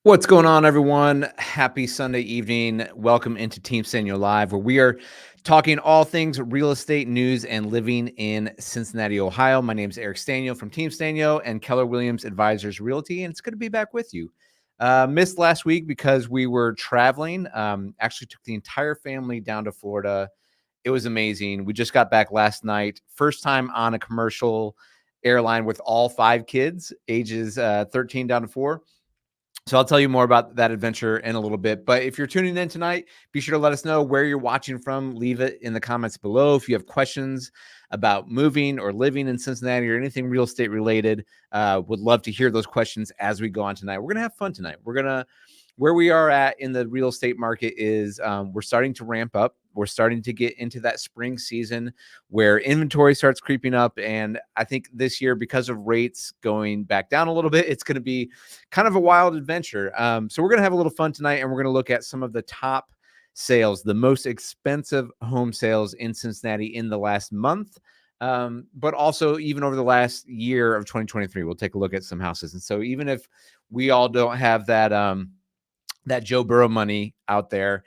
What's going on, everyone? Happy Sunday evening. Welcome into Team Sztanyo Live, where we are talking all things real estate news and living in Cincinnati, Ohio. My name is Eric Sztanyo from Team Sztanyo and Keller Williams Advisors Realty, and it's good to be back with you. Missed last week because we were traveling. Actually took the entire family down to Florida. It was amazing. We just got back last night. First time on a commercial airline with all 5 kids, ages 13 down to 4. So I'll tell you more about that adventure in a little bit. But if you're tuning in tonight, be sure to let us know where you're watching from. Leave it in the comments below. If you have questions about moving or living in Cincinnati or anything real estate related, would love to hear those questions as we go on tonight. We're going to have fun tonight. Where we are at in the real estate market is we're starting to ramp up. We're starting to get into that spring season where inventory starts creeping up. And I think this year, because of rates going back down a little bit, it's going to be kind of a wild adventure. So we're going to have a little fun tonight, and we're going to look at some of the top sales, the most expensive home sales in Cincinnati in the last month. But also even over the last year of 2023, we'll take a look at some houses. And so even if we all don't have that Joe Burrow money out there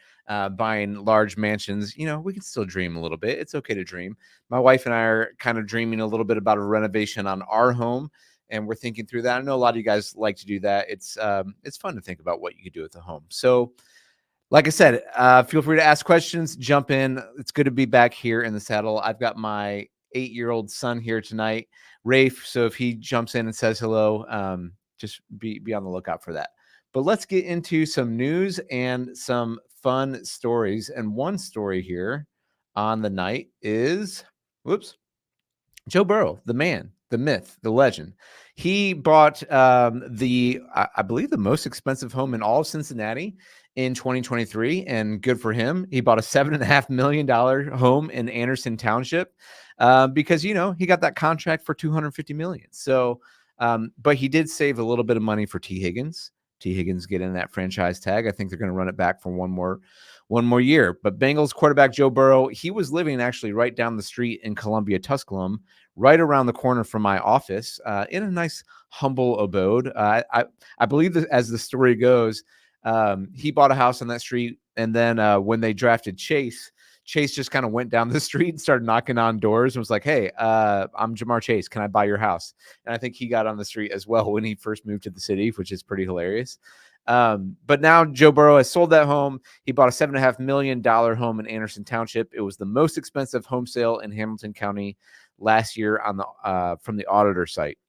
buying large mansions, we can still dream a little bit. It's okay to dream. My wife and I are kind of dreaming a little bit about a renovation on our home, and we're thinking through that. I know a lot of you guys like to do that. It's fun to think about what you could do with the home. So like I said, feel free to ask questions, jump in. It's good to be back here in the saddle. I've got my 8-year-old son here tonight, Rafe. So if he jumps in and says hello, just be on the lookout for that. But let's get into some news and some fun stories. And one story here on the night is, Joe Burrow, the man, the myth, the legend. He bought I believe the most expensive home in all of Cincinnati in 2023, and good for him. He bought a $7.5 million home in Anderson Township because, he got that contract for $250 million. So, but he did save a little bit of money for Tee Higgins. Tee Higgins getting that franchise tag. I think they're going to run it back for one more year. But Bengals quarterback Joe Burrow, he was living actually right down the street in Columbia, Tusculum, right around the corner from my office, in a nice, humble abode. I believe that as the story goes, he bought a house on that street, and then when they drafted Chase just kind of went down the street and started knocking on doors and was like, "Hey, I'm Jamar Chase. Can I buy your house?" And I think he got on the street as well when he first moved to the city, which is pretty hilarious. But now Joe Burrow has sold that home. He bought a $7.5 million home in Anderson Township. It was the most expensive home sale in Hamilton County last year on the from the auditor site.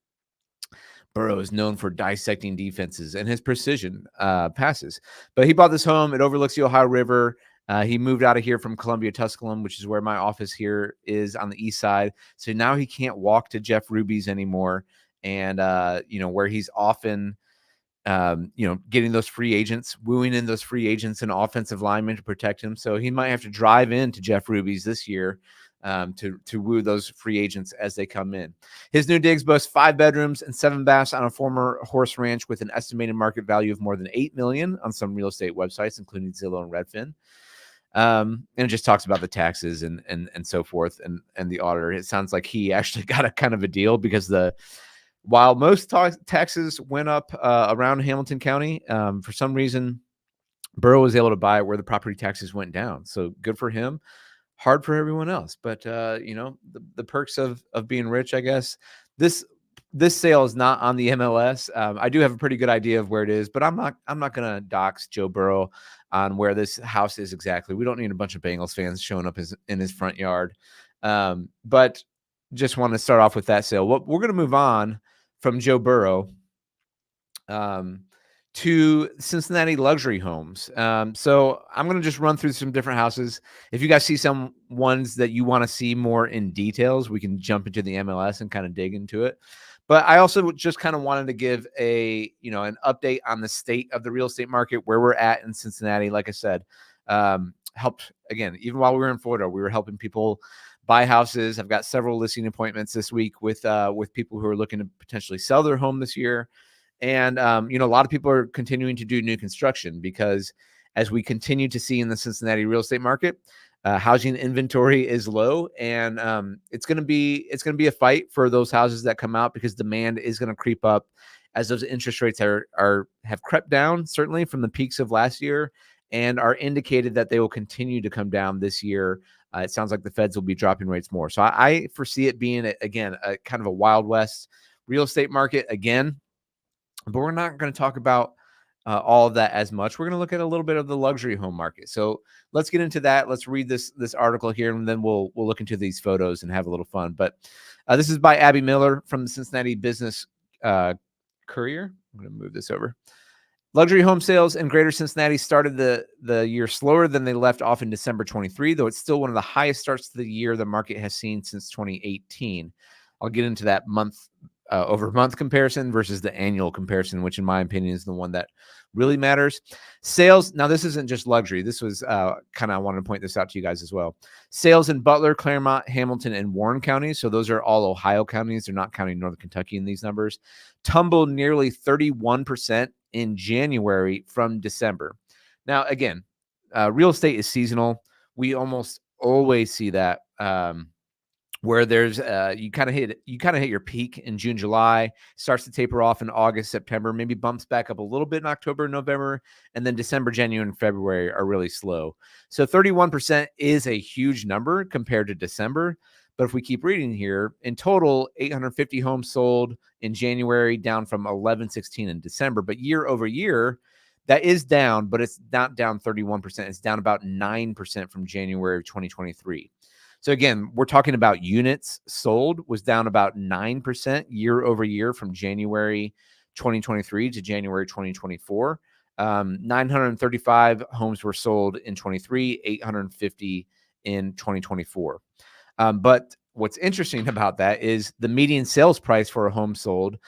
Burrow is known for dissecting defenses and his precision passes. But he bought this home. It overlooks the Ohio River. He moved out of here from Columbia, Tusculum, which is where my office here is on the east side. So now he can't walk to Jeff Ruby's anymore. And, where he's often, getting those free agents, wooing in those free agents and offensive linemen to protect him. So he might have to drive into Jeff Ruby's this year to woo those free agents as they come in. His new digs boast 5 bedrooms and 7 baths on a former horse ranch with an estimated market value of more than $8 million on some real estate websites, including Zillow and Redfin. And it just talks about the taxes and so forth and the auditor. It sounds like he actually got a kind of a deal because while most taxes went up around Hamilton County, for some reason, Burrow was able to buy it where the property taxes went down. So good for him. Hard for everyone else. But, the perks of being rich, I guess. This sale is not on the MLS. I do have a pretty good idea of where it is, but I'm not going to dox Joe Burrow on where this house is exactly. We don't need a bunch of Bengals fans showing up in his front yard. But just want to start off with that sale. We're going to move on from Joe Burrow to Cincinnati luxury homes. So I'm going to just run through some different houses. If you guys see some ones that you want to see more in details, we can jump into the MLS and kind of dig into it. But I also just kind of wanted to give an update on the state of the real estate market, where we're at in Cincinnati. Like I said, helped again, even while we were in Florida, we were helping people buy houses. I've got several listing appointments this week with people who are looking to potentially sell their home this year. And, a lot of people are continuing to do new construction because as we continue to see in the Cincinnati real estate market, housing inventory is low, and it's going to be a fight for those houses that come out because demand is going to creep up as those interest rates have crept down, certainly from the peaks of last year, and are indicated that they will continue to come down this year. It sounds like the Feds will be dropping rates more. So I foresee it being, again, a kind of a Wild West real estate market again. But we're not going to talk about all of that as much. We're going to look at a little bit of the luxury home market. So let's get into that. Let's read this article here, and then we'll look into these photos and have a little fun. But this is by Abby Miller from the Cincinnati Business Courier. I'm going to move this over. Luxury home sales in Greater Cincinnati started the year slower than they left off in December 23, though it's still one of the highest starts to the year the market has seen since 2018. I'll get into that month over month comparison versus the annual comparison, which in my opinion is the one that really matters. Sales. Now, this isn't just luxury. This was I wanted to point this out to you guys as well. Sales in Butler, Claremont, Hamilton, and Warren counties. So those are all Ohio counties. They're not counting Northern Kentucky in these numbers. Tumbled nearly 31% in January from December. Now, again, real estate is seasonal. We almost always see that. Where there's you kind of hit your peak in June, July, starts to taper off in August, September, maybe bumps back up a little bit in October, November, and then December, January, and February are really slow. So 31% is a huge number compared to December. But if we keep reading here, in total, 850 homes sold in January, down from 1116 in December. But year over year, that is down, but it's not down 31%. It's down about 9% from January of 2023. So again, we're talking about units sold was down about 9% year over year from January 2023 to January 2024. 935 homes were sold in 23, 850 in 2024. But what's interesting about that is the median sales price for a home sold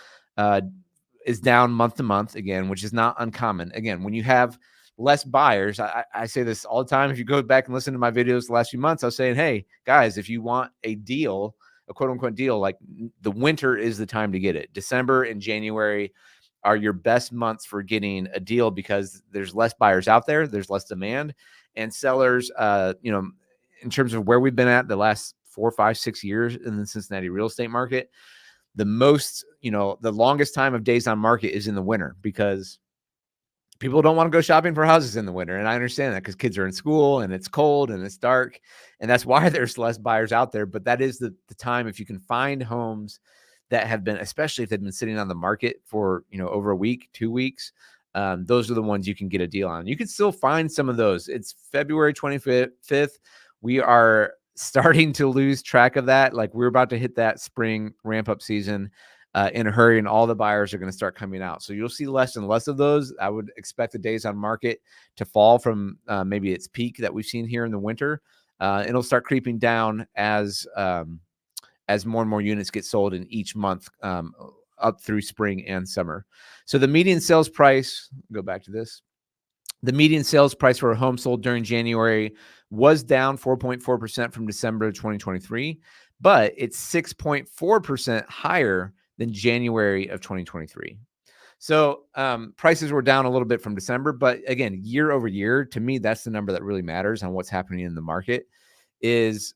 is down month to month again, which is not uncommon. Again, when you have less buyers, I say this all the time. If you go back and listen to my videos the last few months, I was saying, hey, guys, if you want a deal, a quote unquote deal, like the winter is the time to get it. December and January are your best months for getting a deal because there's less buyers out there. There's less demand, and sellers, in terms of where we've been at the last 4, 5, 6 years in the Cincinnati real estate market, the longest time of days on market is in the winter because people don't want to go shopping for houses in the winter. And I understand that because kids are in school and it's cold and it's dark. And that's why there's less buyers out there. But that is the time, if you can find homes that have been, especially if they've been sitting on the market for, over a week, 2 weeks, those are the ones you can get a deal on. You can still find some of those. It's February 25th. We are starting to lose track of that. Like we're about to hit that spring ramp up season in a hurry, and all the buyers are going to start coming out. So you'll see less and less of those. I would expect the days on market to fall from maybe its peak that we've seen here in the winter. It'll start creeping down as more and more units get sold in each month up through spring and summer. So the median sales price, go back to this. The median sales price for a home sold during January was down 4.4% from December of 2023, but it's 6.4% higher than January of 2023. So prices were down a little bit from December, but again, year over year, to me, that's the number that really matters on what's happening in the market. Is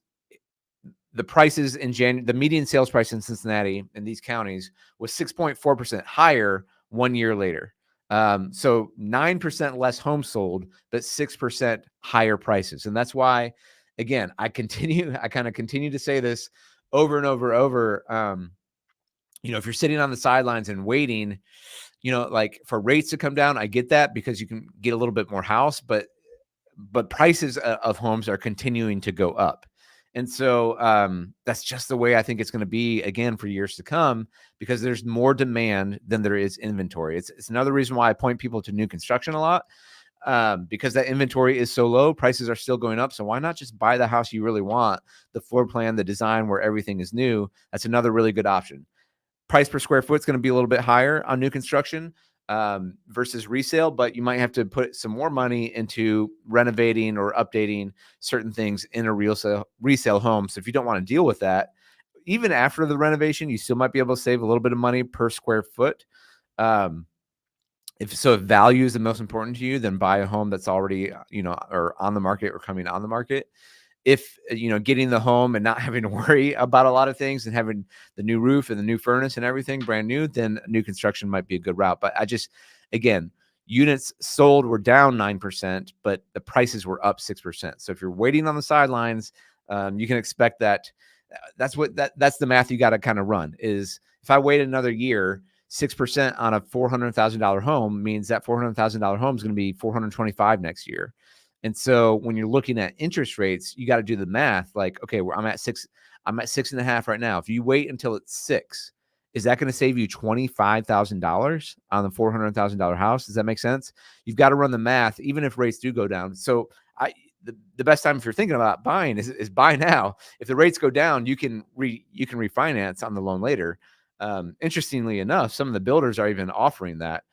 the prices in January, the median sales price in Cincinnati in these counties was 6.4% higher 1 year later. So 9% less homes sold, but 6% higher prices. And that's why, again, I kind of continue to say this over and over. If you're sitting on the sidelines and waiting, like for rates to come down, I get that because you can get a little bit more house, but prices of homes are continuing to go up. And so that's just the way I think it's going to be again for years to come, because there's more demand than there is inventory. It's another reason why I point people to new construction a lot, because that inventory is so low, prices are still going up. So why not just buy the house you really want, the floor plan, the design where everything is new? That's another really good option. Price per square foot is going to be a little bit higher on new construction versus resale, but you might have to put some more money into renovating or updating certain things in a resale home. So if you don't want to deal with that, even after the renovation, you still might be able to save a little bit of money per square foot. If value is the most important to you, then buy a home that's already, or on the market or coming on the market. if, getting the home and not having to worry about a lot of things and having the new roof and the new furnace and everything brand new, then new construction might be a good route. But again, units sold were down 9%, but the prices were up 6%. So if you're waiting on the sidelines, you can expect that. That's the math you got to kind of run. Is if I wait another year, 6% on a $400,000 home means that $400,000 home is going to be $425 next year. And so when you're looking at interest rates, you got to do the math. Like, okay, I'm at 6.5 right now. If you wait until it's 6, is that going to save you $25,000 on the $400,000 house? Does that make sense? You've got to run the math, even if rates do go down. So the best time if you're thinking about buying is buy now. If the rates go down, you can refinance on the loan later. Interestingly enough, some of the builders are even offering that.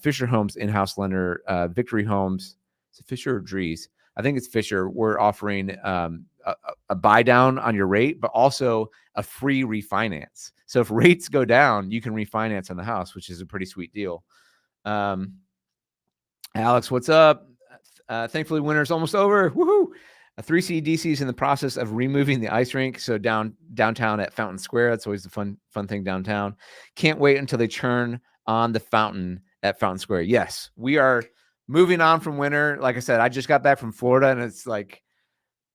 Fisher Homes in-house lender, Victory Homes. Is it Fisher or Dries? I think it's Fisher. We're offering a buy down on your rate, but also a free refinance. So if rates go down, you can refinance on the house, which is a pretty sweet deal. Alex, what's up? Thankfully, winter's almost over. Woohoo! 3C DC is in the process of removing the ice rink. So downtown at Fountain Square. That's always the fun thing downtown. Can't wait until they turn on the fountain at Fountain Square. Yes, we are moving on from winter. Like I said, I just got back from Florida, and it's like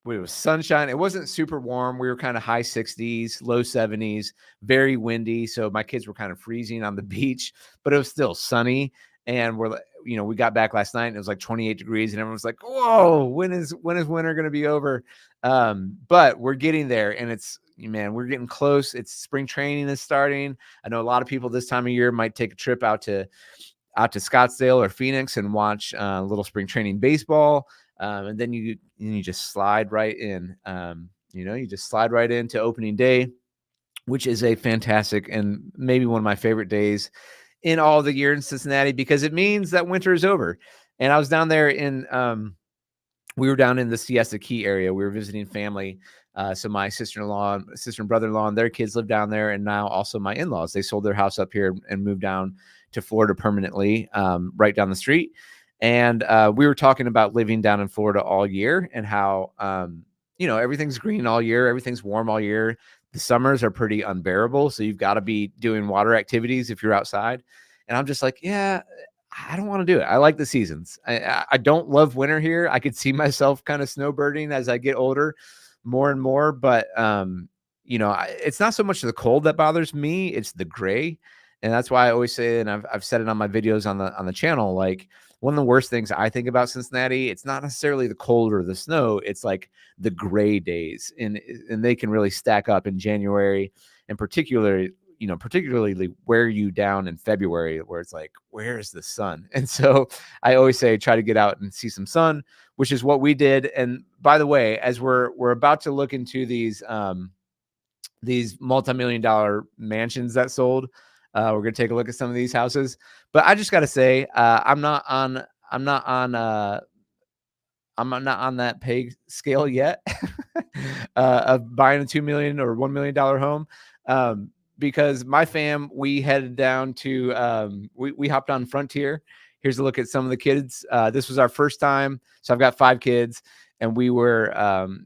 it was sunshine. It wasn't super warm. We were kind of high 60s, low 70s, very windy. So my kids were kind of freezing on the beach, but it was still sunny. And we got back last night and it was like 28 degrees and everyone was like, whoa, when is winter going to be over? But we're getting there, and we're getting close. It's spring training is starting. I know a lot of people this time of year might take a trip out to Scottsdale or Phoenix and watch a little spring training baseball. And then you just slide right in. You just slide right into opening day, which is a fantastic and maybe one of my favorite days in all the year in Cincinnati, because it means that winter is over. And I was down there we were down in the Siesta Key area. We were visiting family. So my sister and brother-in-law and their kids live down there. And now also my in-laws, they sold their house up here and moved down to Florida permanently, right down the street. And we were talking about living down in Florida all year and how, everything's green all year. Everything's warm all year. The summers are pretty unbearable. So you've got to be doing water activities if you're outside. And I'm just like, yeah, I don't want to do it. I like the seasons. I don't love winter here. I could see myself kind of snowbirding as I get older more and more. But, it's not so much the cold that bothers me. It's the gray. And that's why I always say, and I've said it on my videos on the channel, like one of the worst things I think about Cincinnati, it's not necessarily the cold or the snow. It's like the gray days, and they can really stack up in January, and particularly wear you down in February, where it's like, where's the sun? And so I always say, try to get out and see some sun, which is what we did. And by the way, as we're about to look into these multi-million-dollar mansions that sold, we're going to take a look at some of these houses, but I just got to say, I'm not on that pay scale yet of buying a $2 million or $1 million home. Because my fam, we headed down to, we hopped on Frontier. Here's a look at some of the kids. This was our first time. So I've got 5 kids, and we were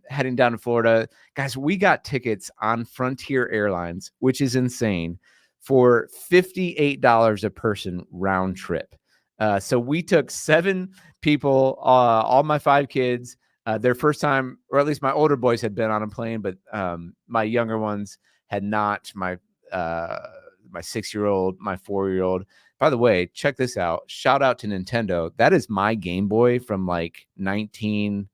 heading down to Florida. Guys, we got tickets on Frontier Airlines, which is insane, for $58 a person round trip. So we took 7 people, all my 5 kids, their first time, or at least my older boys had been on a plane, but my younger ones had not. My 6-year-old, my 4-year-old. By the way, check this out. Shout out to Nintendo. That is my Game Boy from like 91,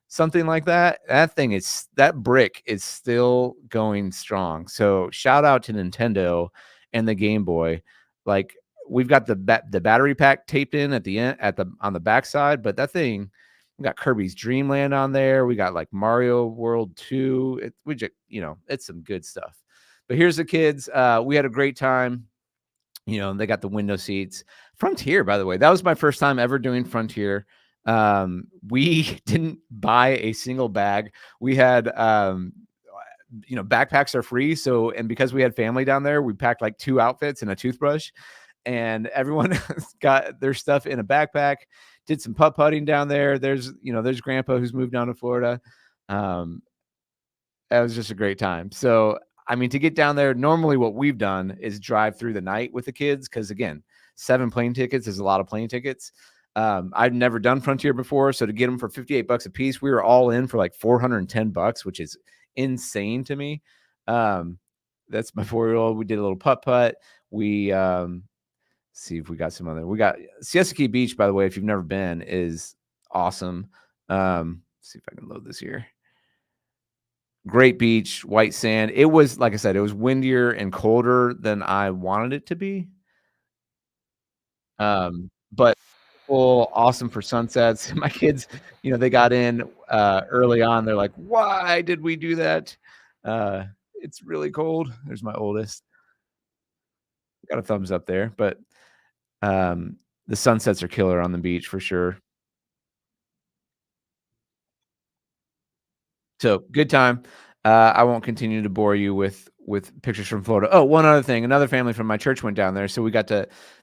something like that. That brick is still going strong. So shout out to Nintendo and the Game Boy. Like, we've got the battery pack taped in at the end on the backside, but that thing, we got Kirby's Dream Land on there. We got like Mario World 2. It's some good stuff. But here's the kids. We had a great time. They got the window seats. Frontier, by the way, that was my first time ever doing Frontier. We didn't buy a single bag. We had, backpacks are free. So, and because we had family down there, we packed like 2 outfits and a toothbrush, and everyone got their stuff in a backpack. did some putt-putting down there. There's grandpa who's moved down to Florida. Um, that was just a great time. So, I mean, to get down there, normally what we've done is drive through the night with the kids because, again, 7 plane tickets is a lot of plane tickets. I've never done Frontier before, so to get them for $58 a piece, we were all in for like $410, which is insane to me. That's my 4-year-old. We did a little putt-putt. We see if we got some other. We got Siesta Key Beach, by the way, if you've never been, is awesome. See if I can load this here. Great beach, white sand. It was, like I said, it was windier and colder than I wanted it to be. But full awesome for sunsets. My kids, they got in early on. They're like, "Why did we do that?" It's really cold. There's my oldest. Got a thumbs up there, but the sunsets are killer on the beach for sure. So, good time. I won't continue to bore you with pictures from Florida. Oh, one other thing, another family from my church went down there, so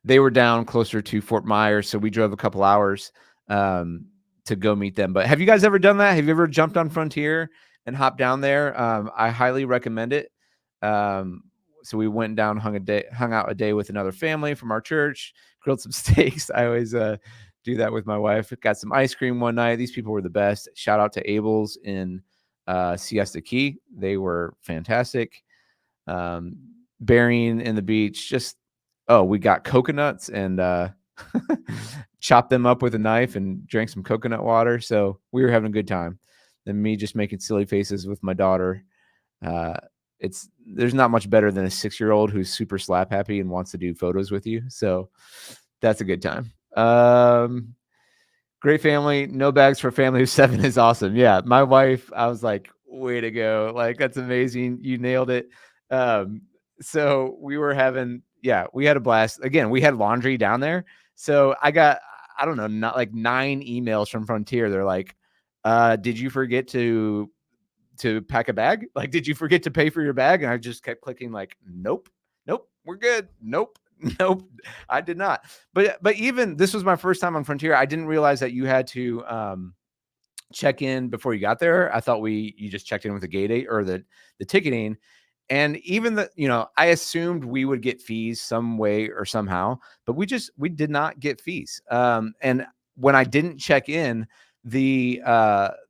they were down closer to Fort Myers, so we drove a couple hours, to go meet them. But have you guys ever done that? Have you ever jumped on Frontier and hopped down there? I highly recommend it. So we went down, hung out a day with another family from our church, grilled some steaks. I always, do that with my wife. Got some ice cream one night. These people were the best. Shout out to Abel's in Siesta Key. They were fantastic. Burying in the beach. We got coconuts and chopped them up with a knife and drank some coconut water. So we were having a good time. Then me just making silly faces with my daughter. There's not much better than a 6-year-old who's super slap happy and wants to do photos with you. So that's a good time. Great family. No bags for a family of 7 is awesome. Yeah. My wife, I was like, way to go. Like, that's amazing. You nailed it. So we had a blast. Again, we had laundry down there. So I got, I don't know, not like 9 emails from Frontier. They're like, did you forget to pack a bag? Like, did you forget to pay for your bag? And I just kept clicking like, nope, we're good. Nope. Nope, I did not. But even this was my first time on Frontier. I didn't realize that you had to check in before you got there. I thought you just checked in with the gate or the ticketing. And even I assumed we would get fees some way or somehow, but we did not get fees. And when I didn't check in, the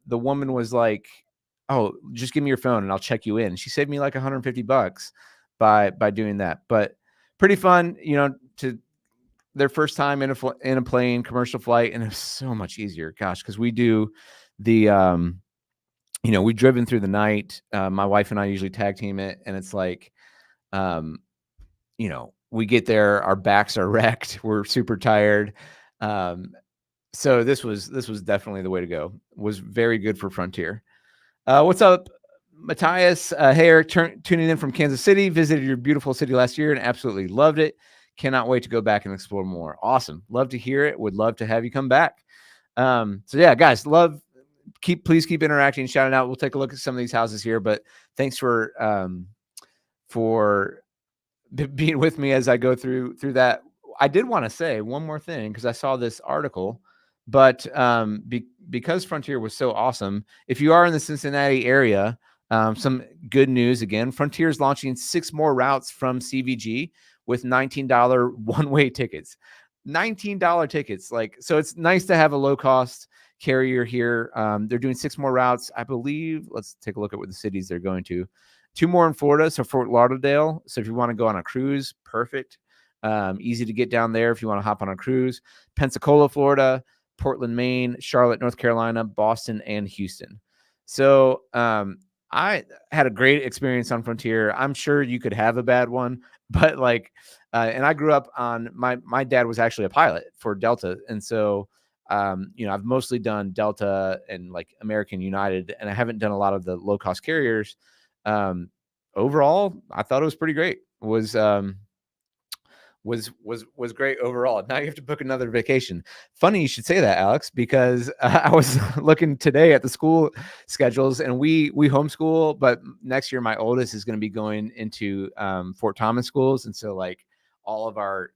woman was like, "Oh, just give me your phone and I'll check you in." She saved me like $150 by doing that. But pretty fun, to their first time in a plane, commercial flight, and it was so much easier. Gosh, because we do the we've driven through the night. My wife and I usually tag team it, and it's like, we get there, our backs are wrecked, we're super tired. So this was definitely the way to go. Was very good for Frontier. What's up, Matthias? Hey, Eric, tuning in from Kansas City. Visited your beautiful city last year and absolutely loved it. Cannot wait to go back and explore more. Awesome. Love to hear it. Would love to have you come back. So yeah, guys, please keep interacting, shouting out. We'll take a look at some of these houses here, but thanks for being with me as I go through that. I did want to say one more thing because I saw this article, but because Frontier was so awesome, if you are in the Cincinnati area, some good news again. Frontier is launching 6 more routes from CVG with $19 one-way tickets. $19 tickets. So it's nice to have a low-cost carrier here. They're doing 6 more routes, I believe. Let's take a look at what the cities they're going to. 2 more in Florida, so Fort Lauderdale. So if you want to go on a cruise, perfect. Easy to get down there if you want to hop on a cruise. Pensacola, Florida, Portland, Maine, Charlotte, North Carolina, Boston, and Houston. So I had a great experience on Frontier. I'm sure you could have a bad one, but and I grew up on my dad was actually a pilot for Delta, and so I've mostly done Delta and like American United, and I haven't done a lot of the low cost carriers. Overall, I thought it was pretty great. Was great overall. Now you have to book another vacation. Funny you should say that, Alex, because I was looking today at the school schedules, and we homeschool, but next year my oldest is going to be going into Fort Thomas schools, and so like all of our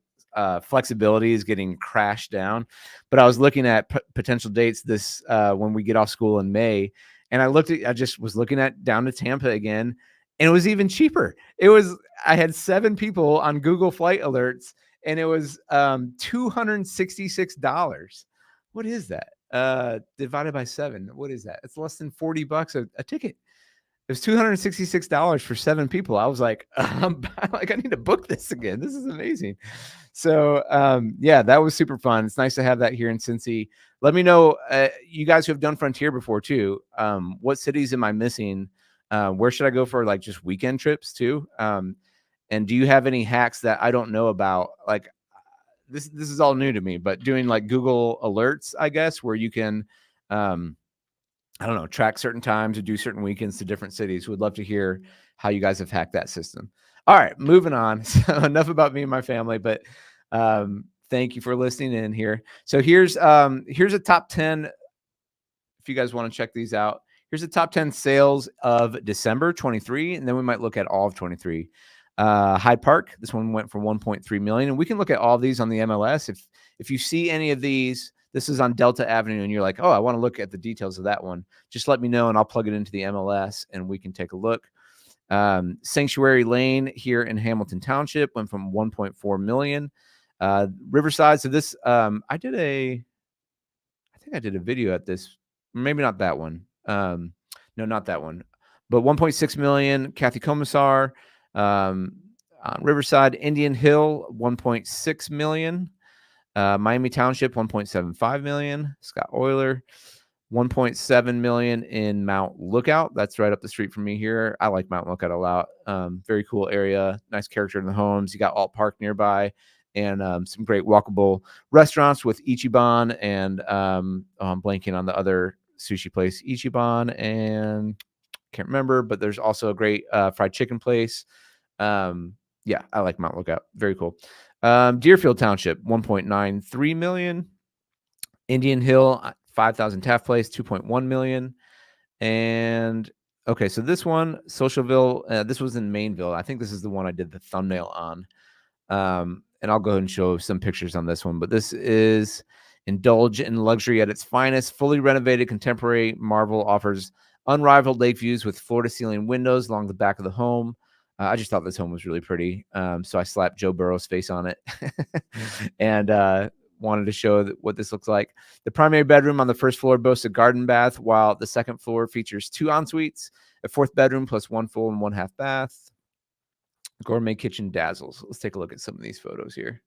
flexibility is getting crashed down. But I was looking at potential dates this when we get off school in May, and I just was looking at down to Tampa again, and it was even cheaper. I had 7 people on Google Flight Alerts, and it was $266. What is that? Divided by 7. What is that? It's less than $40 a ticket. It was $266 for 7 people. I was like, like I need to book this again. This is amazing. So yeah, that was super fun. It's nice to have that here in Cincy. Let me know, you guys who have done Frontier before too. What cities am I missing? Where should I go for like just weekend trips too? And do you have any hacks that I don't know about? Like this is all new to me, but doing like Google alerts, I guess, where you can I don't know, track certain times or do certain weekends to different cities. Would love to hear how you guys have hacked that system. All right, moving on. So enough about me and my family, but thank you for listening in here. So here's a top 10. If you guys want to check these out, here's the top 10 sales of December 23, and then we might look at all of 23. Hyde Park, this one went for 1.3 million, and we can look at all these on the MLS. If you see any of these, this is on Delta Avenue, and you're like, oh, I want to look at the details of that one. Just let me know, and I'll plug it into the MLS, and we can take a look. Sanctuary Lane here in Hamilton Township went from 1.4 million. Riverside. So this, I think I did a video at this. Maybe not that one. No, not that one. But 1.6 million. Kathy Komisar. Riverside. Indian Hill, 1.6 million. Miami Township, 1.75 million. Scott Euler, 1.7 million in Mount Lookout. That's right up the street from me here. I like Mount Lookout a lot. Very cool area. Nice character in the homes. You got Alt Park nearby, and some great walkable restaurants with Ichiban and I'm blanking on the other sushi place, Ichiban, and can't remember, but there's also a great fried chicken place. Yeah, I like Mount Lookout. Very cool. Deerfield Township, 1.93 million. Indian Hill, 5,000 Taft Place, 2.1 million. And okay, so this one, Socialville, this was in Mainville. I think this is the one I did the thumbnail on. And I'll go ahead and show some pictures on this one. But this is indulge in luxury at its finest. Fully renovated contemporary marvel offers unrivaled lake views with floor-to-ceiling windows along the back of the home. I just thought this home was really pretty. So I slapped Joe Burrow's face on it and wanted to show what this looks like. The primary bedroom on the first floor boasts a garden bath, while the second floor features 2 ensuites, a 4th bedroom plus 1 full and 1 half bath. Gourmet kitchen dazzles. Let's take a look at some of these photos here.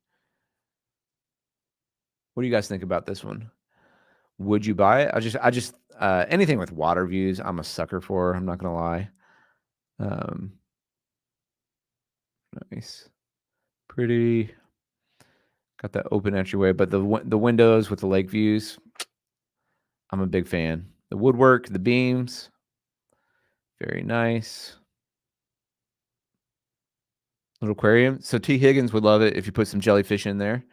What do you guys think about this one? Would you buy it? I just anything with water views, I'm a sucker for. I'm not gonna lie. Nice, pretty. Got that open entryway, but the windows with the lake views, I'm a big fan. The woodwork, the beams, very nice. Little aquarium. So Tee Higgins would love it if you put some jellyfish in there.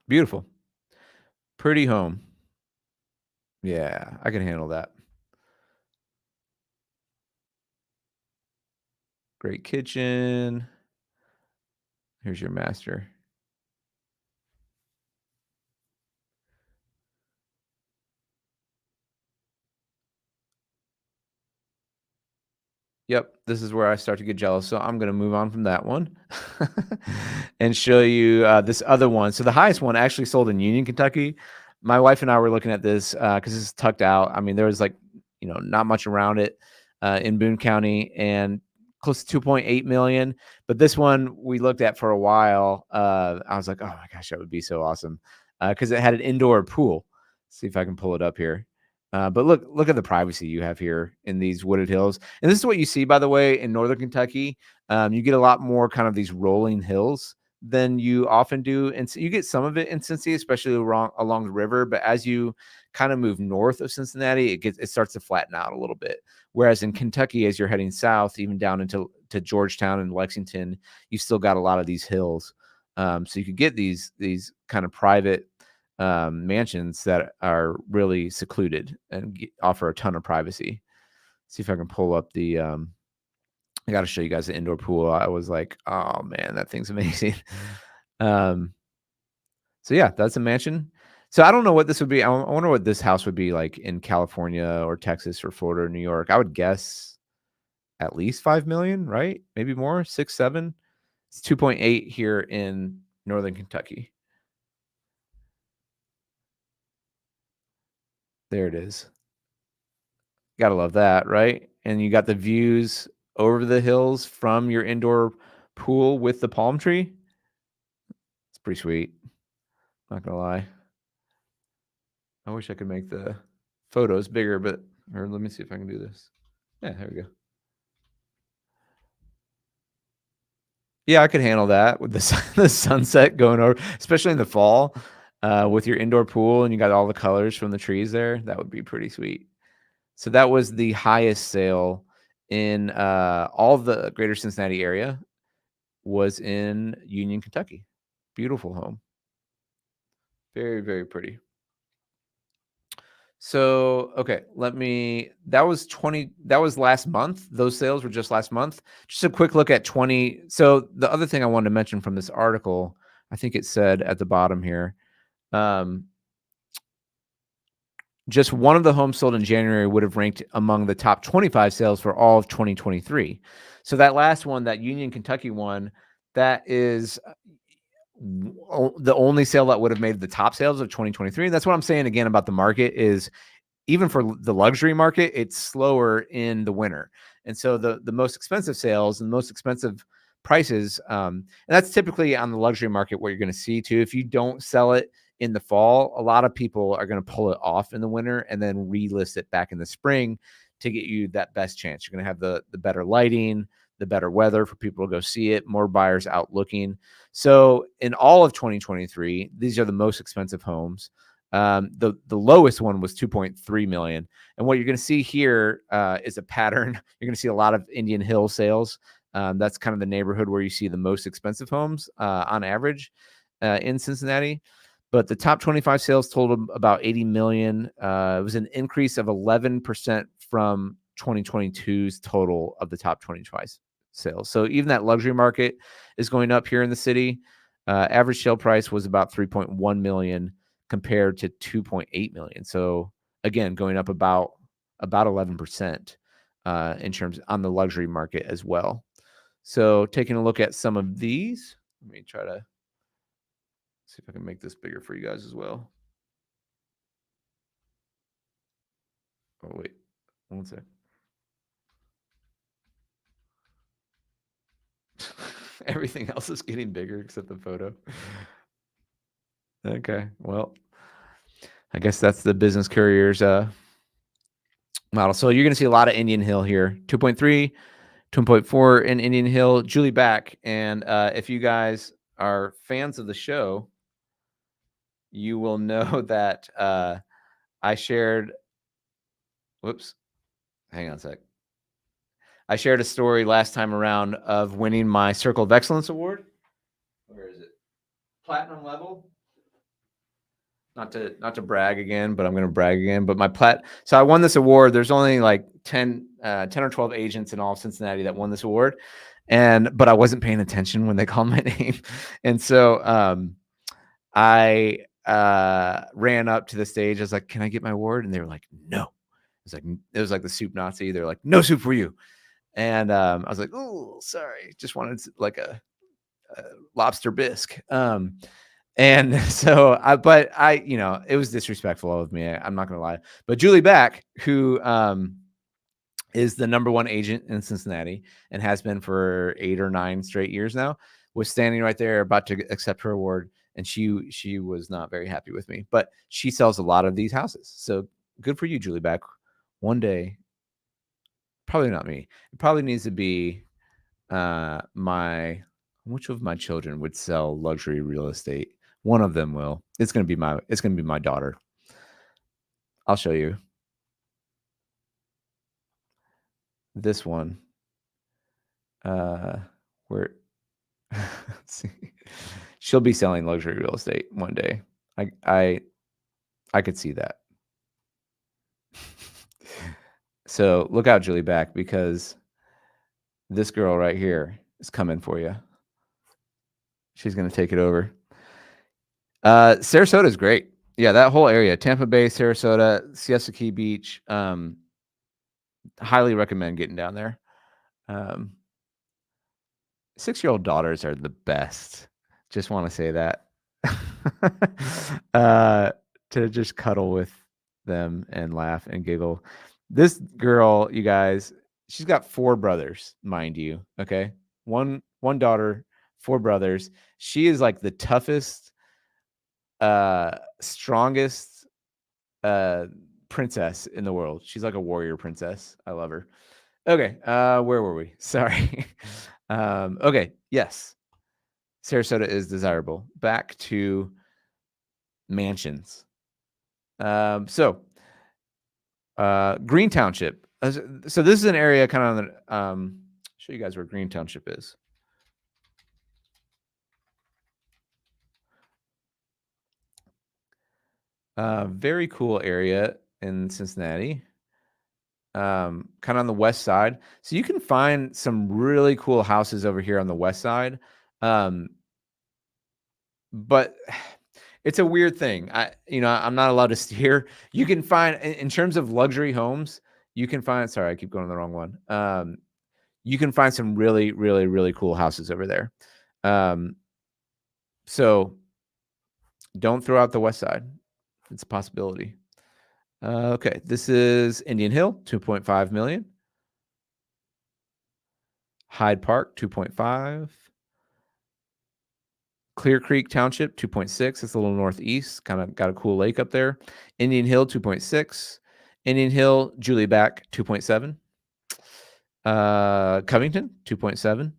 Beautiful. Pretty home. Yeah, I can handle that. Great kitchen. Here's your master. Yep, this is where I start to get jealous. So I'm going to move on from that one and show you this other one. So the highest one actually sold in Union, Kentucky. My wife and I were looking at this because it's tucked out. I mean, there was like, not much around it in Boone County, and close to 2.8 million. But this one we looked at for a while. I was like, oh my gosh, that would be so awesome because it had an indoor pool. See if I can pull it up here. But look at the privacy you have here in these wooded hills. And this is what you see, by the way, in Northern Kentucky. You get a lot more kind of these rolling hills than you often do. And so you get some of it in Cincinnati, especially along the river. But as you kind of move north of Cincinnati, it starts to flatten out a little bit. Whereas in Kentucky, as you're heading south, even down into Georgetown and Lexington, you still got a lot of these hills. So you could get these kind of private mansions that are really secluded and offer a ton of privacy. See if I can pull up the I got to show you guys the indoor pool. I was like, oh man, that thing's amazing. um, so yeah, that's a mansion. So I don't know what this would be. I wonder what this house would be like in California or Texas or Florida or New York. I would guess at least 5 million, right? Maybe more, 6, 7. It's 2.8 here in Northern Kentucky. There it is. Gotta love that, right? And you got the views over the hills from your indoor pool with the palm tree. It's pretty sweet. Not gonna lie. I wish I could make the photos bigger, but or let me see if I can do this. Yeah, there we go. Yeah, I could handle that with the sunset going over, especially in the fall, with your indoor pool and you got all the colors from the trees there. That would be pretty sweet. So that was the highest sale in all of the greater Cincinnati area was in Union, Kentucky. Beautiful home. Very, very pretty. So, okay, that was last month. Those sales were just last month. Just a quick look at 20. So, the other thing I wanted to mention from this article, I think it said at the bottom here, um, just one of the homes sold in January would have ranked among the top 25 sales for all of 2023. So, that last one, that Union, Kentucky one, that is the only sale that would have made the top sales of 2023. That's what I'm saying again about the market is even for the luxury market, it's slower in the winter. And so the most expensive sales and the most expensive prices, and that's typically on the luxury market what you're going to see too. If you don't sell it in the fall, a lot of people are going to pull it off in the winter and then relist it back in the spring to get you that best chance. You're going to have the better lighting, the better weather for people to go see it, more buyers out looking. So in all of 2023, these are the most expensive homes. The lowest one was 2.3 million. And what you're going to see here is a pattern. You're going to see a lot of Indian Hill sales. That's kind of the neighborhood where you see the most expensive homes on average in Cincinnati. But the top 25 sales totaled about 80 million. It was an increase of 11% from 2022's total of the top 25 sales. So even that luxury market is going up here in the city. Average sale price was about 3.1 million compared to 2.8 million. So again, going up about 11% in terms on the luxury market as well. So taking a look at some of these, let me try to see if I can make this bigger for you guys as well. Oh wait, one sec. Everything else is getting bigger except the photo. Okay, well, I guess that's the business courier's model. So you're going to see a lot of Indian Hill here. 2.3, 2.4 in Indian Hill. Julie back. And if you guys are fans of the show, you will know that I shared. Whoops. Hang on a sec. I shared a story last time around of winning my Circle of Excellence Award. Where is it? Platinum level. Not to brag again, but I'm going to brag again. But so I won this award. There's only like 10 or 12 agents in all of Cincinnati that won this award. But I wasn't paying attention when they called my name. And so I ran up to the stage. I was like, "Can I get my award?" And they were like, "No." It was like the soup Nazi. They're like, "No soup for you." And I was like, "Oh, sorry. Just wanted like a lobster bisque." And so it was disrespectful of me. I'm not going to lie. But Julie Back, who is the number one agent in Cincinnati and has been for 8 or 9 straight years now, was standing right there about to accept her award. And she was not very happy with me, but she sells a lot of these houses. So good for you, Julie Back. One day, probably not me. It probably needs to be which of my children would sell luxury real estate? One of them will. It's gonna be my daughter. I'll show you this one. Where let's see. She'll be selling luxury real estate one day. I could see that. So look out, Julie Back, because This girl right here is coming for you. She's going to take it over. Sarasota is great. Yeah, that whole area, Tampa Bay, Sarasota, Siesta Key Beach. Highly recommend getting down there. 6-year-old daughters are the best. Just want to say that. To just cuddle with them and laugh and giggle. This girl, you guys, she's got 4 brothers, mind you. Okay. One daughter, 4 brothers. She is like the toughest, strongest princess in the world. She's like a warrior princess. I love her. Okay. Where were we? Sorry. Okay. Yes. Sarasota is desirable. Back to mansions. Green Township. So this is an area kind of on the, show you guys where Green Township is. Very cool area in Cincinnati. Kind of on the west side. So you can find some really cool houses over here on the west side. But it's a weird thing. I'm not allowed to steer. You can find, in terms of luxury homes, you can find, sorry, I keep going to the wrong one. You can find some really, really, really cool houses over there. So don't throw out the west side. It's a possibility. Okay, this is Indian Hill, 2.5 million. Hyde Park, 2.5. Clear Creek Township, 2.6. It's a little northeast. Kind of got a cool lake up there. Indian Hill, 2.6. Indian Hill, Julie Back, 2.7. Covington, 2.7.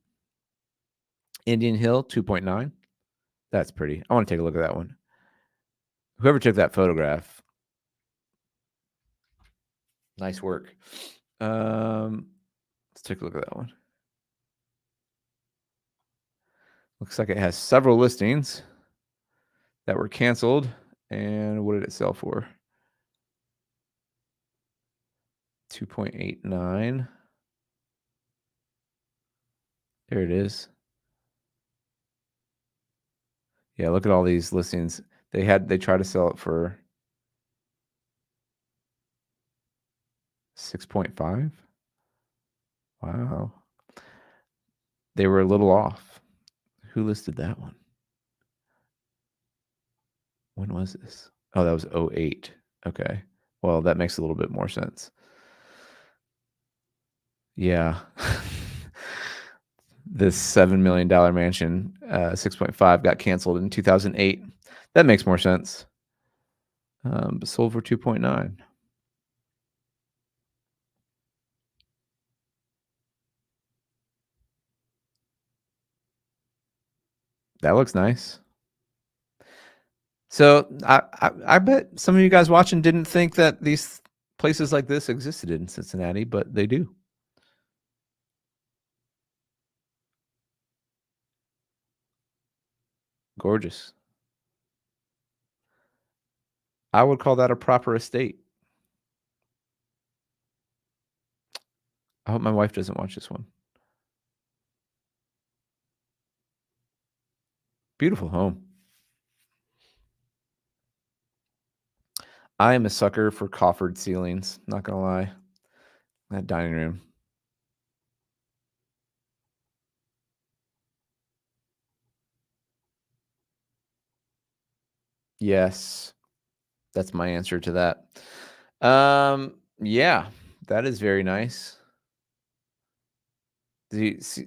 Indian Hill, 2.9. That's pretty. I want to take a look at that one. Whoever took that photograph, nice work. Let's take a look at that one. Looks like it has several listings that were canceled. And what did it sell for? 2.89. There it is. Yeah, look at all these listings. They tried to sell it for 6.5. Wow. They were a little off. Who listed that one? When was this? Oh, that was 08. Okay. Well, that makes a little bit more sense. Yeah. This $7 million mansion, 6.5, got canceled in 2008. That makes more sense. But sold for 2.9. That looks nice. So I bet some of you guys watching didn't think that these places like this existed in Cincinnati, but they do. Gorgeous. I would call that a proper estate. I hope my wife doesn't watch this one. Beautiful home. I am a sucker for coffered ceilings, not gonna lie. That dining room. Yes. That's my answer to that. Yeah, that is very nice.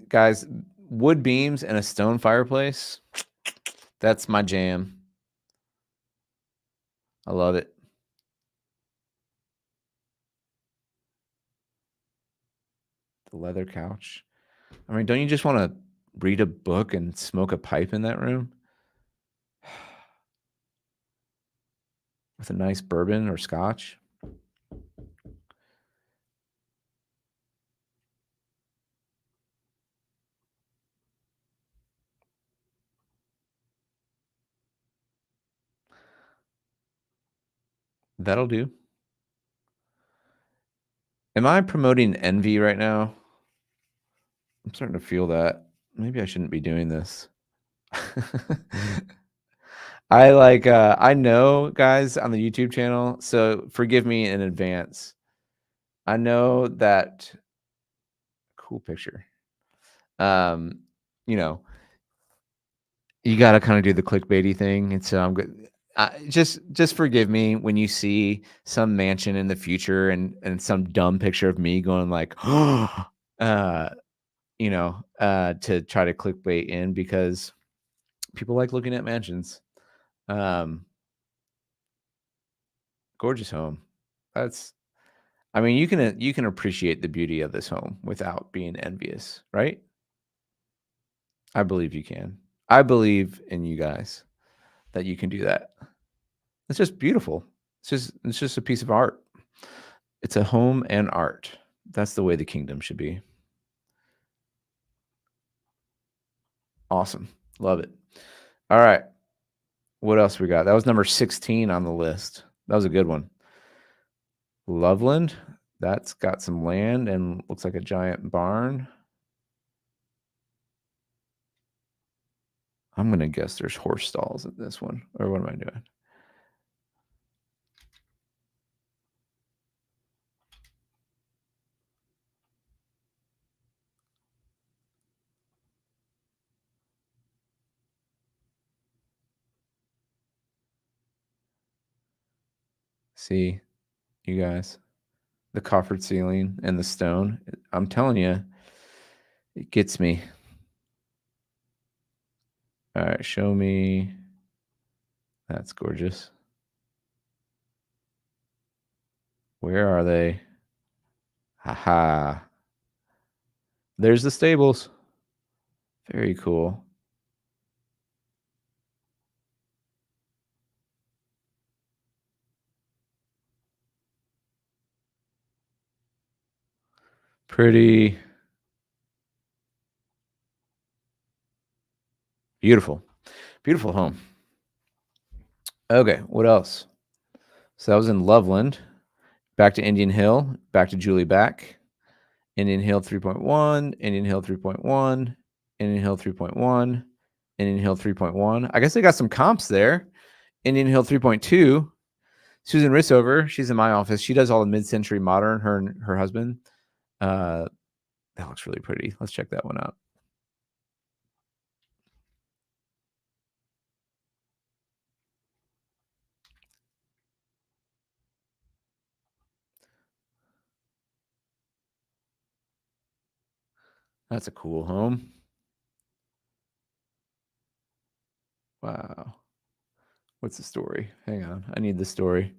Guys, wood beams and a stone fireplace. That's my jam. I love it. The leather couch. I mean, don't you just want to read a book and smoke a pipe in that room? With a nice bourbon or scotch? That'll do. Am I promoting envy right now? I'm starting to feel that. Maybe I shouldn't be doing this. I know guys on the YouTube channel, so forgive me in advance. I know that cool picture. Um, you know, you gotta kinda do the clickbaity thing, and so I'm good. Just forgive me when you see some mansion in the future and some dumb picture of me going like, uh, to try to clickbait in because people like looking at mansions. Um, Gorgeous home. That's I mean, you can appreciate the beauty of this home without being envious, right? I believe you can. I believe in you guys that you can do that. It's just beautiful. It's just a piece of art. It's a home and art. That's the way the kingdom should be. Awesome. Love it. All right. What else we got? That was number 16 on the list. That was a good one. Loveland. That's got some land and looks like a giant barn. I'm going to guess there's horse stalls at this one. Or what am I doing? See, you guys, the coffered ceiling and the stone. I'm telling you, it gets me. All right, show me. That's gorgeous. Where are they? Haha. There's the stables. Very cool. Pretty beautiful. Beautiful home. Okay, what else? So that was in Loveland. Back to Indian Hill. Back to Julie Back. Indian Hill 3.1. Indian Hill 3.1. Indian Hill 3.1. Indian Hill 3.1. I guess they got some comps there. Indian Hill 3.2. Susan Rissover, she's in my office. She does all the mid-century modern, her and her husband. That looks really pretty. Let's check that one out. That's a cool home. Wow. What's the story? Hang on. I need the story.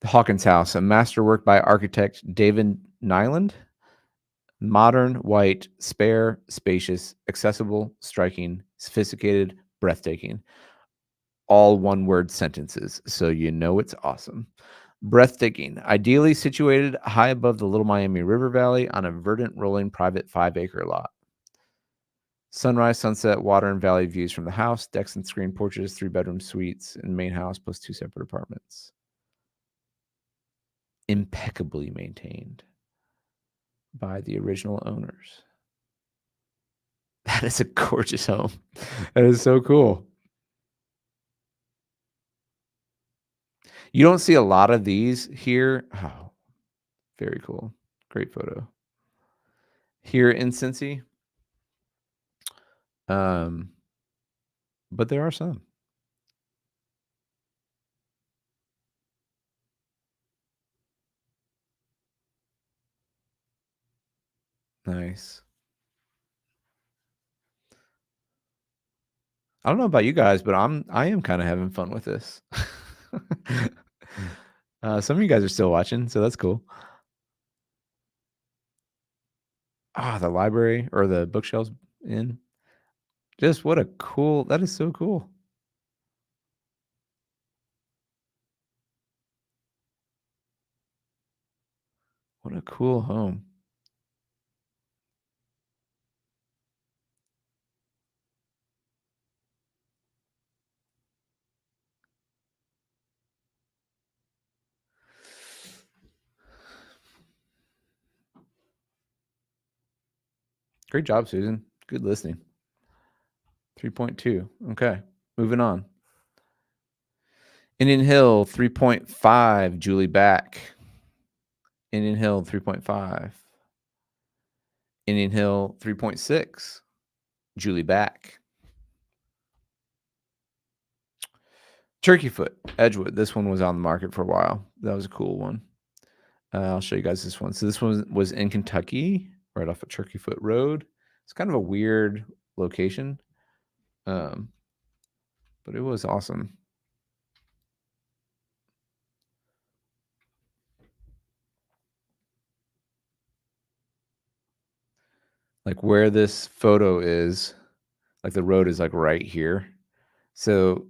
The Hawkins House, a masterwork by architect David Nyland. Modern, white, spare, spacious, accessible, striking, sophisticated, breathtaking. All one word sentences, so you know it's awesome. Breathtaking, ideally situated high above the Little Miami River Valley on a verdant rolling private 5-acre lot. Sunrise, sunset, water, and valley views from the house, decks and screen porches, 3-bedroom suites, and main house plus 2 separate apartments. Impeccably maintained by the original owners. That is a gorgeous home. That is so cool. You don't see a lot of these here. Oh, very cool. Great photo. Here in Cincy. But there are some. Nice. I don't know about you guys, but I am kind of having fun with this. Some of you guys are still watching, so that's cool. The library or the bookshelves in. Just what a cool, that is so cool. What a cool home. Great job, Susan. Good listening. 3.2. Okay. Moving on. Indian Hill, 3.5. Julie back. Indian Hill, 3.5. Indian Hill, 3.6. Julie back. Turkey Foot, Edgewood. This one was on the market for a while. That was a cool one. I'll show you guys this one. So this one was in Kentucky, right off of Turkey Foot Road. It's kind of a weird location, but it was awesome. Like where this photo is, like the road is like right here. So,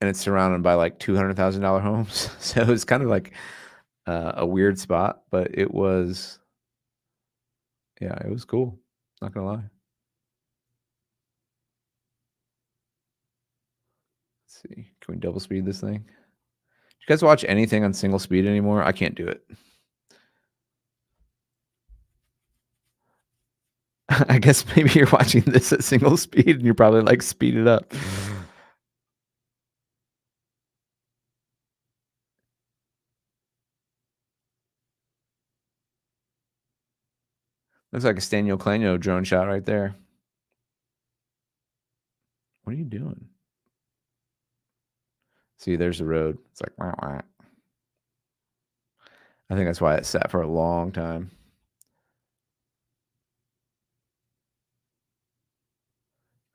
and it's surrounded by like $200,000 homes. So it's kind of like a weird spot, but it was, yeah, it was cool. Not gonna lie. Let's see. Can we double speed this thing? Do you guys watch anything on single speed anymore? I can't do it. I guess maybe you're watching this at single speed and you're probably like speed it up. Looks like a Sztanyo drone shot right there. What are you doing? See, there's the road. It's like, wah, wah. I think that's why it sat for a long time.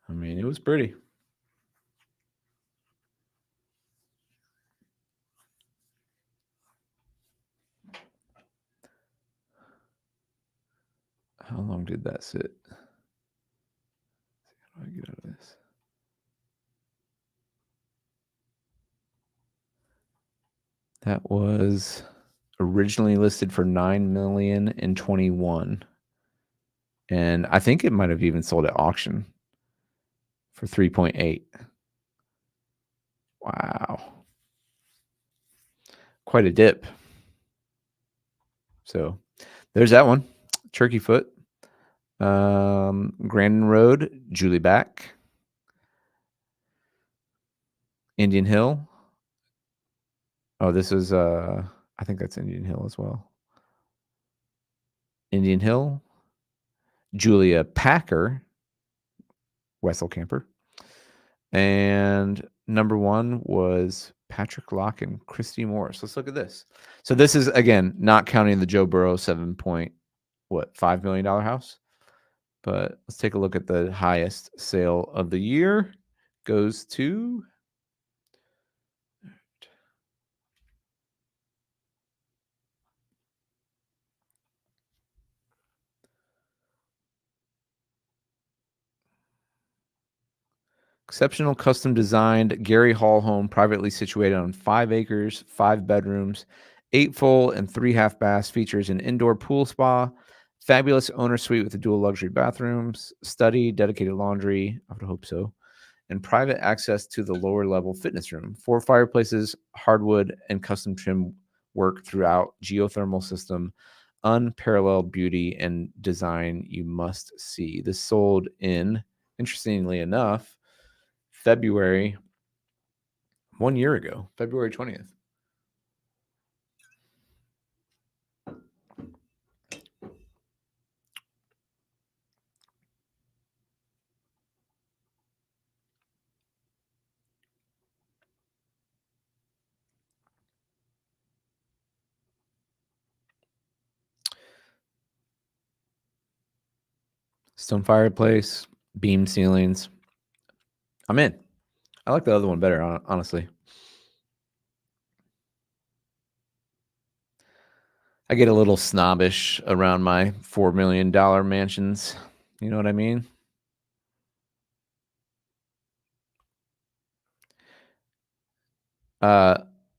I mean, it was pretty. How long did that sit? How do I get out of this? That was originally listed for $9 million in 21. And I think it might have even sold at auction for 3.8. Wow. Quite a dip. So there's that one. Turkey Foot. Grandin Road, Julie back. Indian Hill. Oh, this is I think that's Indian Hill as well. Indian Hill. Julia Packer, Wessel Camper. And number one was Patrick Locke and Christy Morris. Let's look at this. So this is, again, not counting the Joe Burrow $7.5 million house. But let's take a look at the highest sale of the year. Goes to exceptional custom designed Gary Hall home, privately situated on 5 acres, 5 bedrooms, 8 full and 3 half baths, features an indoor pool spa, fabulous owner suite with the dual luxury bathrooms, study, dedicated laundry, I would hope so, and private access to the lower level fitness room. 4 fireplaces, hardwood, and custom trim work throughout, geothermal system, unparalleled beauty and design you must see. This sold in, interestingly enough, February, 1 year ago, February 20th. Stone fireplace, beam ceilings. I'm in. I like the other one better, honestly. I get a little snobbish around my $4 million mansions. You know what I mean?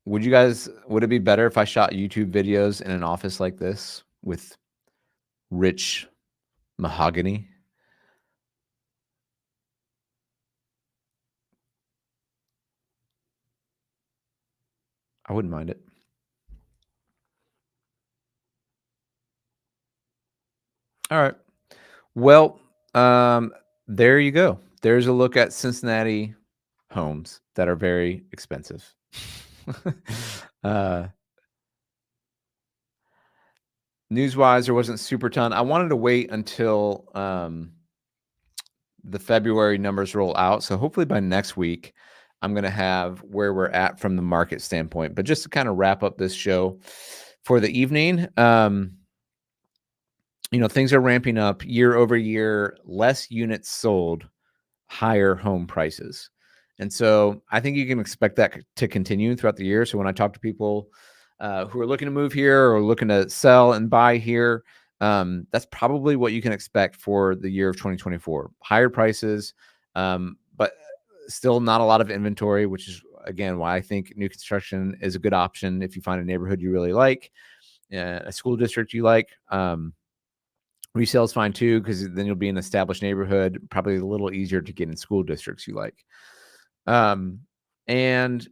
Would it be better if I shot YouTube videos in an office like this with rich mahogany? I wouldn't mind it. All right. Well, there you go. There's a look at Cincinnati homes that are very expensive. uh, News-wise, there wasn't super ton. I wanted to wait until the February numbers roll out. So hopefully by next week, I'm going to have where we're at from the market standpoint. But just to kind of wrap up this show for the evening, things are ramping up year over year, less units sold, higher home prices. And so I think you can expect that to continue throughout the year. So when I talk to people who are looking to move here or looking to sell and buy here, that's probably what you can expect for the year of 2024. Higher prices, but still not a lot of inventory, which is, again, why I think new construction is a good option if you find a neighborhood you really like, a school district you like. Resale is fine too, because then you'll be in an established neighborhood, probably a little easier to get in school districts you like. And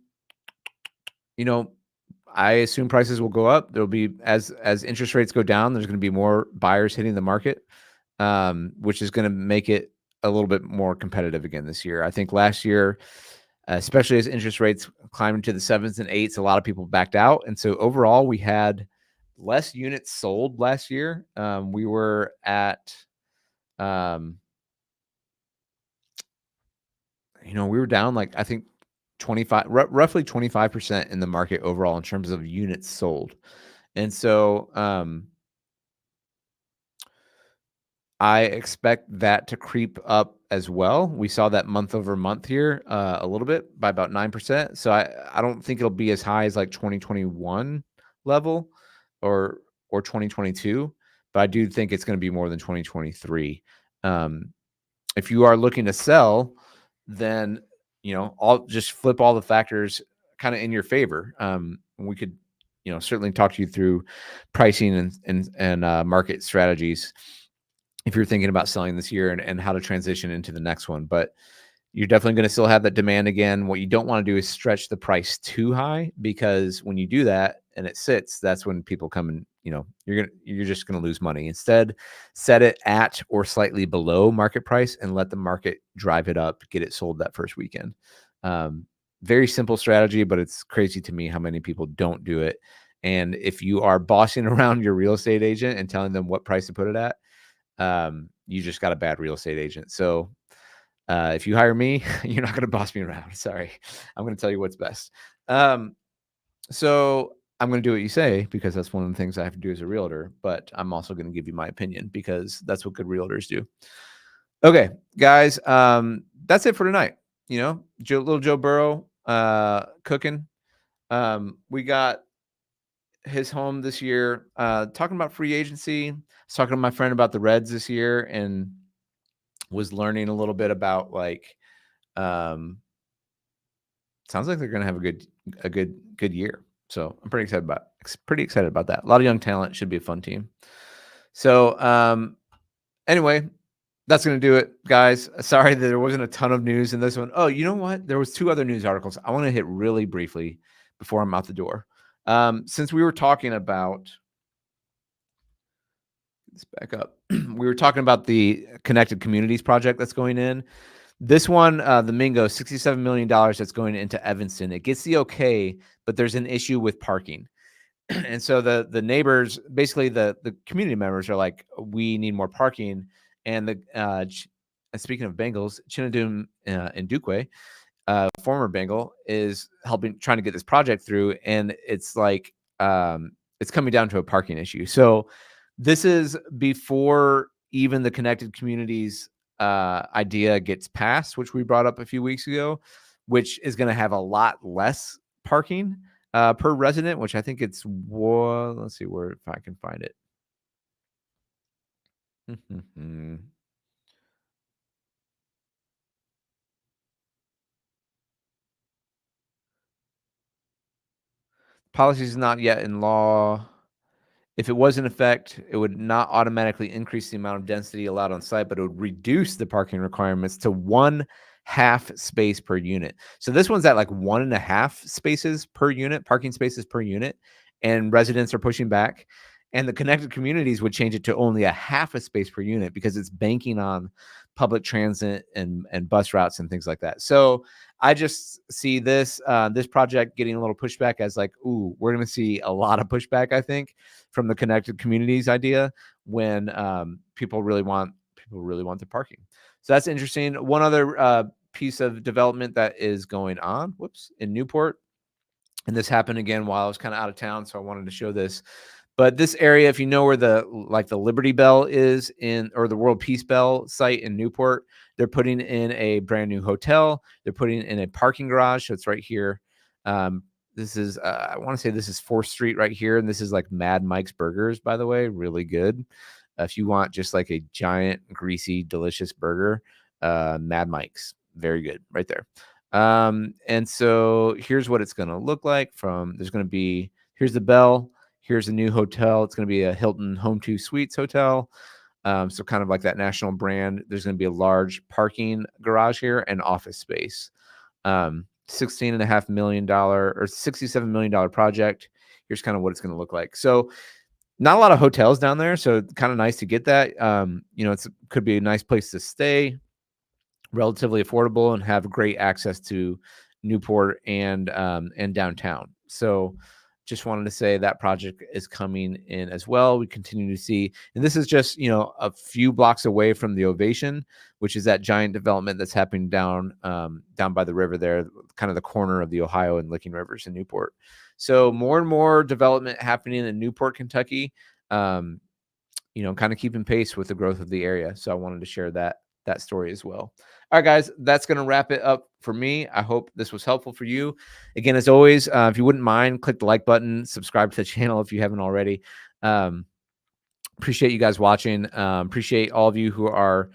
I assume prices will go up. There'll be as interest rates go down, there's going to be more buyers hitting the market, which is going to make it a little bit more competitive again this year. I think last year, especially as interest rates climbed into the 7s and 8s, a lot of people backed out, and so overall we had less units sold last year. We were at, we were down like, I think 25, roughly 25% in the market overall in terms of units sold. And so I expect that to creep up as well. We saw that month over month here a little bit by about 9%. So I don't think it'll be as high as like 2021 level or 2022, but I do think it's going to be more than 2023. If you are looking to sell, then I'll just flip all the factors kind of in your favor. We could certainly talk to you through pricing and market strategies if you're thinking about selling this year and how to transition into the next one. But you're definitely going to still have that demand again. What you don't want to do is stretch the price too high, because when you do that and it sits, that's when people come and you're just going to lose money. Instead, set it at or slightly below market price and let the market drive it up, get it sold that first weekend. Very simple strategy, but it's crazy to me how many people don't do it. And if you are bossing around your real estate agent and telling them what price to put it at, you just got a bad real estate agent. So if you hire me, you're not going to boss me around. Sorry. I'm going to tell you what's best. So I'm going to do what you say, because that's one of the things I have to do as a realtor, but I'm also going to give you my opinion, because that's what good realtors do. Okay, guys. That's it for tonight. Little Joe Burrow, cooking. We got his home this year, talking about free agency. I was talking to my friend about the Reds this year and was learning a little bit about sounds like they're going to have a good year. So I'm pretty excited about that. A lot of young talent, should be a fun team. So anyway, that's going to do it, guys. Sorry that there wasn't a ton of news in this one. Oh, you know what? There was 2 other news articles I want to hit really briefly before I'm out the door. Since we were talking about, let's back up. We were talking about the Connected Communities project that's going in. This one, the Mingo, $67 million that's going into Evanston. It gets the okay, but there's an issue with parking. And so the neighbors, basically the community members, are like, we need more parking. And speaking of Bengals, Chinadum and Duque, former Bengal, is trying to get this project through, and it's like it's coming down to a parking issue. So this is before even the Connected Communities idea gets passed, which we brought up a few weeks ago, which is going to have a lot less parking per resident, which I think it's let's see where, if I can find it. Policy is not yet in law. If it was in effect, it would not automatically increase the amount of density allowed on site, but it would reduce the parking requirements to 1/2 space per unit. So this one's at like 1.5 spaces per unit, parking spaces per unit, and residents are pushing back. And the connected communities would change it to only a half a space per unit because it's banking on public transit and bus routes and things like that. So I just see this project getting a little pushback as like, ooh, we're going to see a lot of pushback, I think, from the connected communities idea when people really want the parking. So that's interesting. One other piece of development that is going on, in Newport, and this happened again while I was kind of out of town, so I wanted to show this. But this area, if you know where the Liberty Bell is or the World Peace Bell site in Newport, they're putting in a brand new hotel. They're putting in a parking garage. So it's right here. This is, I want to say this is 4th Street right here. And this is like Mad Mike's Burgers, by the way, really good. If you want just like a giant, greasy, delicious burger, Mad Mike's, very good right there. And so here's what it's going to look like here's the Bell. Here's a new hotel. It's going to be a Hilton Home 2 Suites hotel. So kind of like that national brand. There's going to be a large parking garage here and office space. $16.5 million or $67 million project. Here's kind of what it's going to look like. So not a lot of hotels down there. So kind of nice to get that. Could be a nice place to stay, relatively affordable, and have great access to Newport and downtown. So just wanted to say that project is coming in as well. We continue to see, and this is just, a few blocks away from the Ovation, which is that giant development that's happening down by the river there, kind of the corner of the Ohio and Licking Rivers in Newport. So more and more development happening in Newport, Kentucky, kind of keeping pace with the growth of the area. So I wanted to share that story as well. All right, guys, that's going to wrap it up for me. I hope this was helpful for you. Again, as always, if you wouldn't mind, click the like button, subscribe to the channel if you haven't already. Appreciate you guys watching. Appreciate all of you who are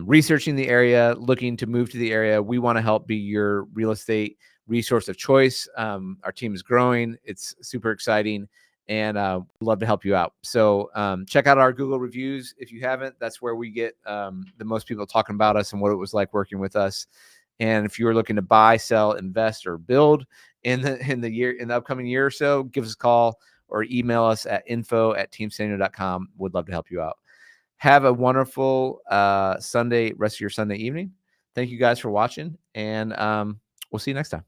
researching the area, looking to move to the area. We want to help be your real estate resource of choice. Our team is growing. It's super exciting. And we'd love to help you out. So check out our Google reviews if you haven't. That's where we get the most people talking about us and what it was like working with us. And if you are looking to buy, sell, invest, or build in the upcoming year or so, give us a call or email us at info@teamsztanyo.com. Would love to help you out. Have a wonderful rest of your Sunday evening. Thank you guys for watching, and we'll see you next time.